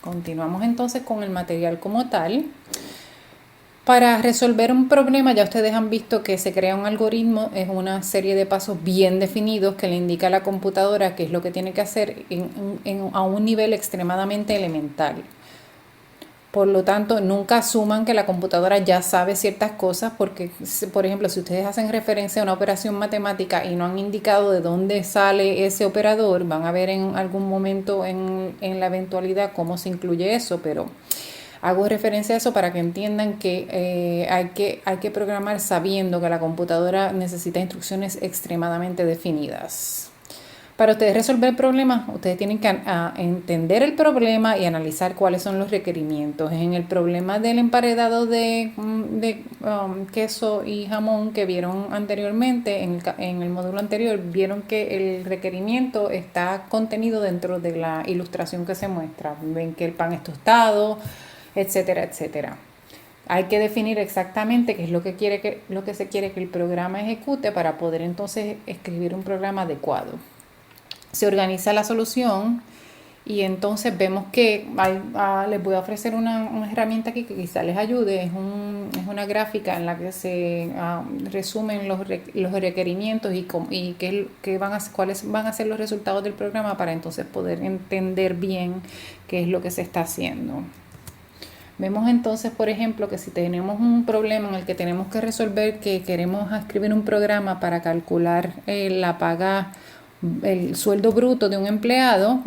Continuamos entonces con el material como tal. Para resolver un problema, ya ustedes han visto que se crea un algoritmo, es una serie de pasos bien definidos que le indica a la computadora qué es lo que tiene que hacer a un nivel extremadamente elemental. Por lo tanto, nunca asuman que la computadora ya sabe ciertas cosas porque, por ejemplo, si ustedes hacen referencia a una operación matemática y no han indicado de dónde sale ese operador, van a ver en algún momento en la eventualidad cómo se incluye eso, pero hago referencia a eso para que entiendan que, hay que programar sabiendo que la computadora necesita instrucciones extremadamente definidas. Para ustedes resolver el problema, ustedes tienen que entender el problema y analizar cuáles son los requerimientos. En el problema del emparedado de queso y jamón que vieron anteriormente, en el módulo anterior, vieron que el requerimiento está contenido dentro de la ilustración que se muestra. Ven que el pan es tostado, etcétera, etcétera. Hay que definir exactamente qué es lo que se quiere que el programa ejecute para poder entonces escribir un programa adecuado. Se organiza la solución y entonces vemos que les voy a ofrecer una herramienta aquí que quizá les ayude. Es una gráfica en la que se resumen los requerimientos y cuáles van a ser los resultados del programa para entonces poder entender bien qué es lo que se está haciendo. Vemos entonces, por ejemplo, que si tenemos un problema en el que tenemos que resolver, que queremos escribir un programa para calcular la paga, el sueldo bruto de un empleado,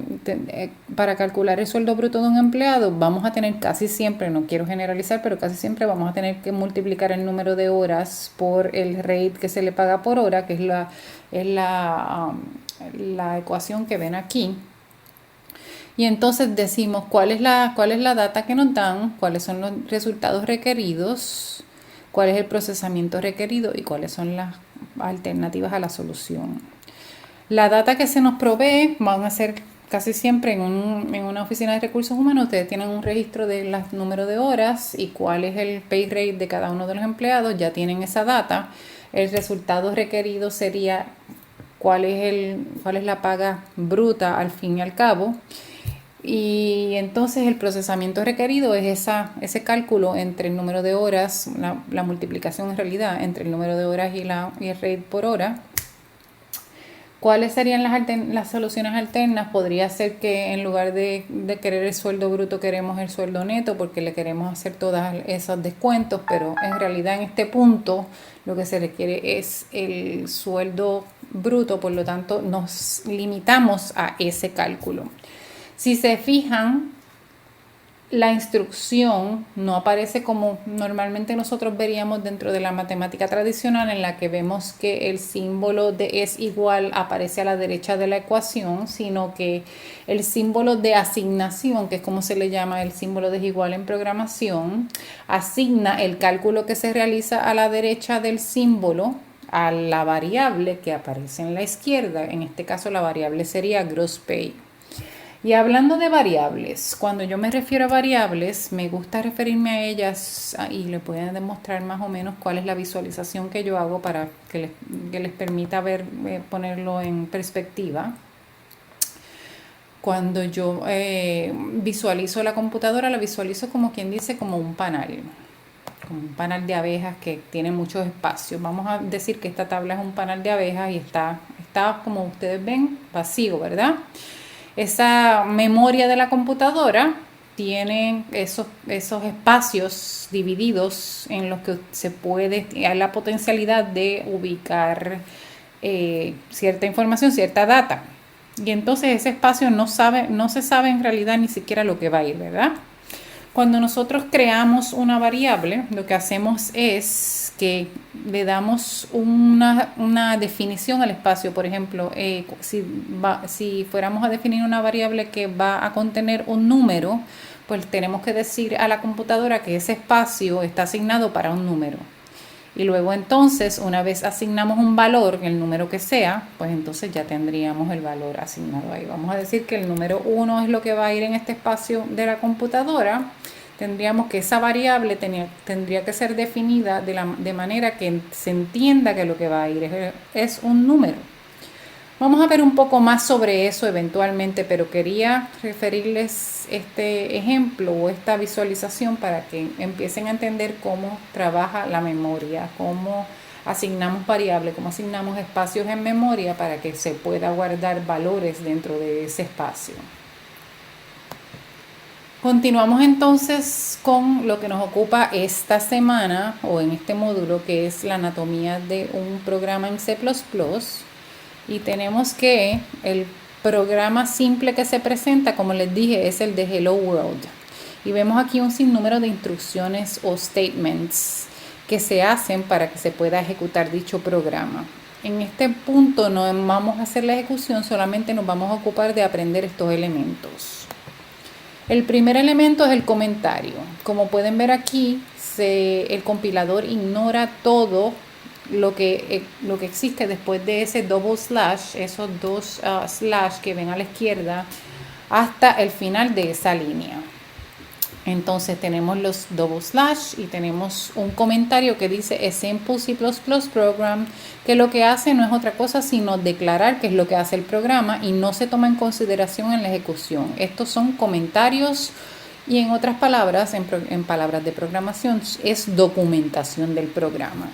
para calcular el sueldo bruto de un empleado vamos a tener casi siempre, no quiero generalizar, pero casi siempre vamos a tener que multiplicar el número de horas por el rate que se le paga por hora, que es la ecuación que ven aquí. Y entonces decimos cuál es la data que nos dan, cuáles son los resultados requeridos, cuál es el procesamiento requerido y cuáles son las alternativas a la solución. La data que se nos provee van a ser casi siempre en una oficina de recursos humanos. Ustedes tienen un registro de los números de horas y cuál es el pay rate de cada uno de los empleados. Ya tienen esa data. El resultado requerido sería cuál es la paga bruta al fin y al cabo. Y entonces el procesamiento requerido es ese cálculo entre el número de horas, la multiplicación en realidad entre el número de horas y el rate por hora. ¿Cuáles serían las soluciones alternas? Podría ser que en lugar de querer el sueldo bruto queremos el sueldo neto porque le queremos hacer todos esos descuentos, pero en realidad en este punto lo que se requiere es el sueldo bruto, por lo tanto nos limitamos a ese cálculo. Si se fijan, la instrucción no aparece como normalmente nosotros veríamos dentro de la matemática tradicional, en la que vemos que el símbolo de es igual aparece a la derecha de la ecuación, sino que el símbolo de asignación, que es como se le llama el símbolo de es igual en programación, asigna el cálculo que se realiza a la derecha del símbolo a la variable que aparece en la izquierda. En este caso la variable sería gross pay. Y hablando de variables, cuando yo me refiero a variables, me gusta referirme a ellas y les voy a demostrar más o menos cuál es la visualización que yo hago para que les permita ponerlo en perspectiva. Cuando yo visualizo la computadora, la visualizo como quien dice, como un panal de abejas que tiene muchos espacios. Vamos a decir que esta tabla es un panal de abejas y está como ustedes ven, vacío, ¿verdad? Esa memoria de la computadora tiene esos espacios divididos en los que hay la potencialidad de ubicar cierta información, cierta data. Y entonces ese espacio no se sabe en realidad ni siquiera lo que va a ir, ¿verdad? Cuando nosotros creamos una variable, lo que hacemos es que le damos una definición al espacio. Por ejemplo, si fuéramos a definir una variable que va a contener un número, pues tenemos que decir a la computadora que ese espacio está asignado para un número. Y luego entonces, una vez asignamos un valor, el número que sea, pues entonces ya tendríamos el valor asignado ahí. Vamos a decir que el número 1 es lo que va a ir en este espacio de la computadora. Tendríamos que esa variable tendría que ser definida de manera que se entienda que lo que va a ir es un número. Vamos a ver un poco más sobre eso eventualmente, pero quería referirles este ejemplo o esta visualización para que empiecen a entender cómo trabaja la memoria, cómo asignamos variables, cómo asignamos espacios en memoria para que se pueda guardar valores dentro de ese espacio. Continuamos entonces con lo que nos ocupa esta semana o en este módulo, que es la anatomía de un programa en C++. Y tenemos que el programa simple que se presenta, como les dije, es el de Hello World. Y vemos aquí un sinnúmero de instrucciones o statements que se hacen para que se pueda ejecutar dicho programa. En este punto no vamos a hacer la ejecución, solamente nos vamos a ocupar de aprender estos elementos. El primer elemento es el comentario. Como pueden ver aquí, el compilador ignora todo lo que existe después de ese double slash, esos dos slash que ven a la izquierda, hasta el final de esa línea. Entonces tenemos los double slash y tenemos un comentario que dice a simple C++ program, que lo que hace no es otra cosa sino declarar qué es lo que hace el programa y no se toma en consideración en la ejecución. Estos son comentarios y en otras palabras, en palabras de programación, es documentación del programa.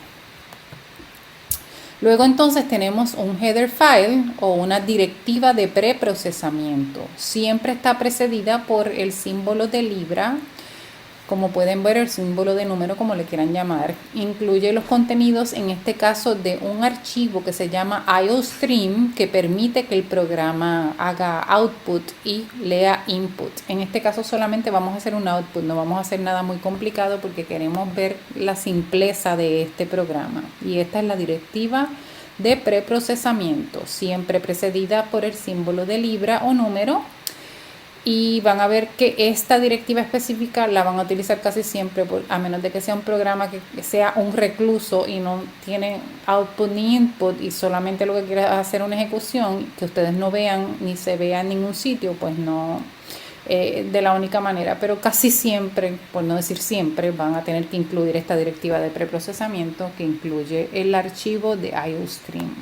Luego entonces tenemos un header file o una directiva de preprocesamiento. Siempre está precedida por el símbolo de libra, como pueden ver, el símbolo de número, como le quieran llamar. Incluye los contenidos, en este caso, de un archivo que se llama IOStream, que permite que el programa haga output y lea input. En este caso solamente vamos a hacer un output, no vamos a hacer nada muy complicado porque queremos ver la simpleza de este programa. Y esta es la directiva de preprocesamiento, siempre precedida por el símbolo de libra o número. Y van a ver que esta directiva específica la van a utilizar casi siempre, a menos de que sea un programa que sea un recluso y no tiene output ni input y solamente lo que quiere es hacer una ejecución que ustedes no vean ni se vea en ningún sitio, pues no de la única manera, pero casi siempre, por no decir siempre, van a tener que incluir esta directiva de preprocesamiento que incluye el archivo de IOStream.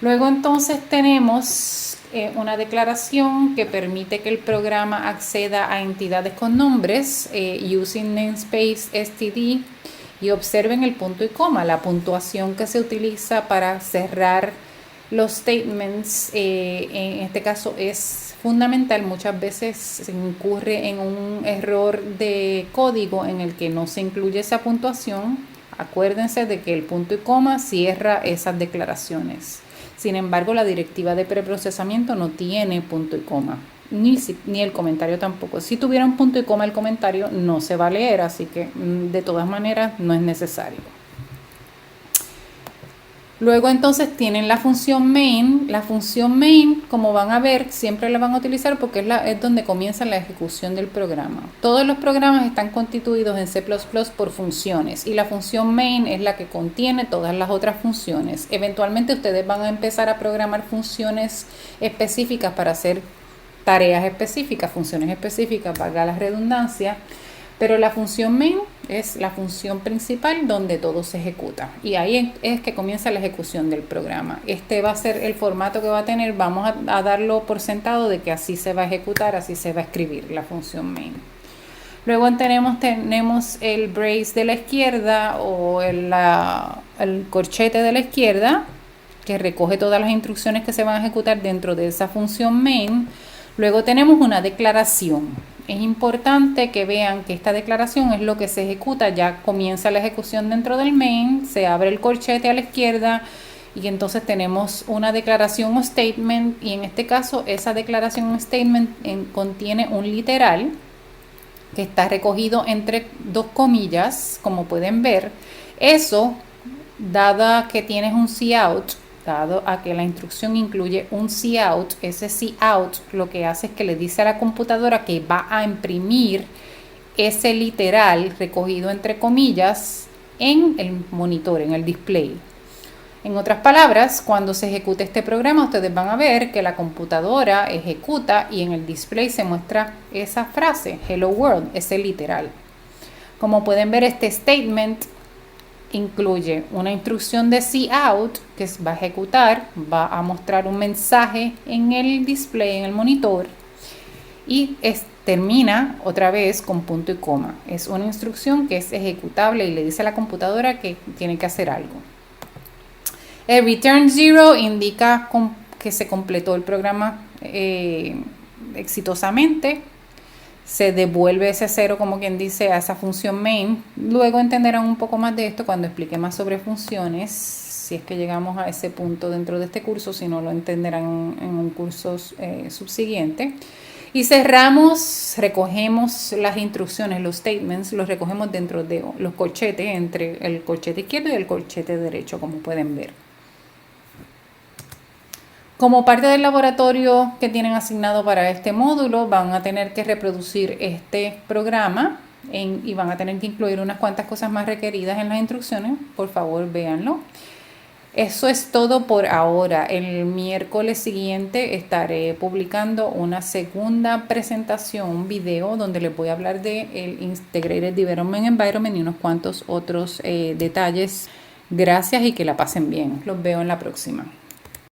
Luego entonces tenemos una declaración que permite que el programa acceda a entidades con nombres using namespace std, y observen el punto y coma, la puntuación que se utiliza para cerrar los statements. En este caso es fundamental. Muchas veces se incurre en un error de código en el que no se incluye esa puntuación. Acuérdense de que el punto y coma cierra esas declaraciones. Sin embargo, la directiva de preprocesamiento no tiene punto y coma, ni el comentario tampoco. Si tuviera un punto y coma el comentario, no se va a leer, así que de todas maneras no es necesario. Luego entonces tienen la función main. La función main, como van a ver, siempre la van a utilizar porque es donde comienza la ejecución del programa. Todos los programas están constituidos en C++ por funciones y la función main es la que contiene todas las otras funciones. Eventualmente ustedes van a empezar a programar funciones específicas para hacer tareas específicas, funciones específicas, valga la redundancia. Pero la función main es la función principal donde todo se ejecuta. Y ahí es que comienza la ejecución del programa. Este va a ser el formato que va a tener. Vamos a darlo por sentado de que así se va a ejecutar, así se va a escribir la función main. Luego tenemos el brace de la izquierda o el corchete de la izquierda, que recoge todas las instrucciones que se van a ejecutar dentro de esa función main. Luego tenemos una declaración. Es importante que vean que esta declaración es lo que se ejecuta, ya comienza la ejecución dentro del main, se abre el corchete a la izquierda y entonces tenemos una declaración o statement, y en este caso esa declaración o statement contiene un literal que está recogido entre dos comillas, como pueden ver. Eso, dado que tienes un cout, dado a que la instrucción incluye un cout, ese cout lo que hace es que le dice a la computadora que va a imprimir ese literal recogido entre comillas en el monitor, en el display. En otras palabras, cuando se ejecute este programa, ustedes van a ver que la computadora ejecuta y en el display se muestra esa frase, Hello World, ese literal. Como pueden ver, este statement incluye una instrucción de cout que va a ejecutar, va a mostrar un mensaje en el display, en el monitor, y termina otra vez con punto y coma. Es una instrucción que es ejecutable y le dice a la computadora que tiene que hacer algo. El return 0 indica que se completó el programa exitosamente. Se devuelve ese 0, como quien dice, a esa función main. Luego entenderán un poco más de esto cuando explique más sobre funciones, si es que llegamos a ese punto dentro de este curso, si no lo entenderán en un curso subsiguiente. Y recogemos las instrucciones, los statements, los recogemos dentro de los corchetes, entre el corchete izquierdo y el corchete derecho, como pueden ver. Como parte del laboratorio que tienen asignado para este módulo, van a tener que reproducir este programa y van a tener que incluir unas cuantas cosas más requeridas en las instrucciones. Por favor, véanlo. Eso es todo por ahora. El miércoles siguiente estaré publicando una segunda presentación, un video donde les voy a hablar del Integrated Development Environment y unos cuantos otros detalles. Gracias y que la pasen bien. Los veo en la próxima.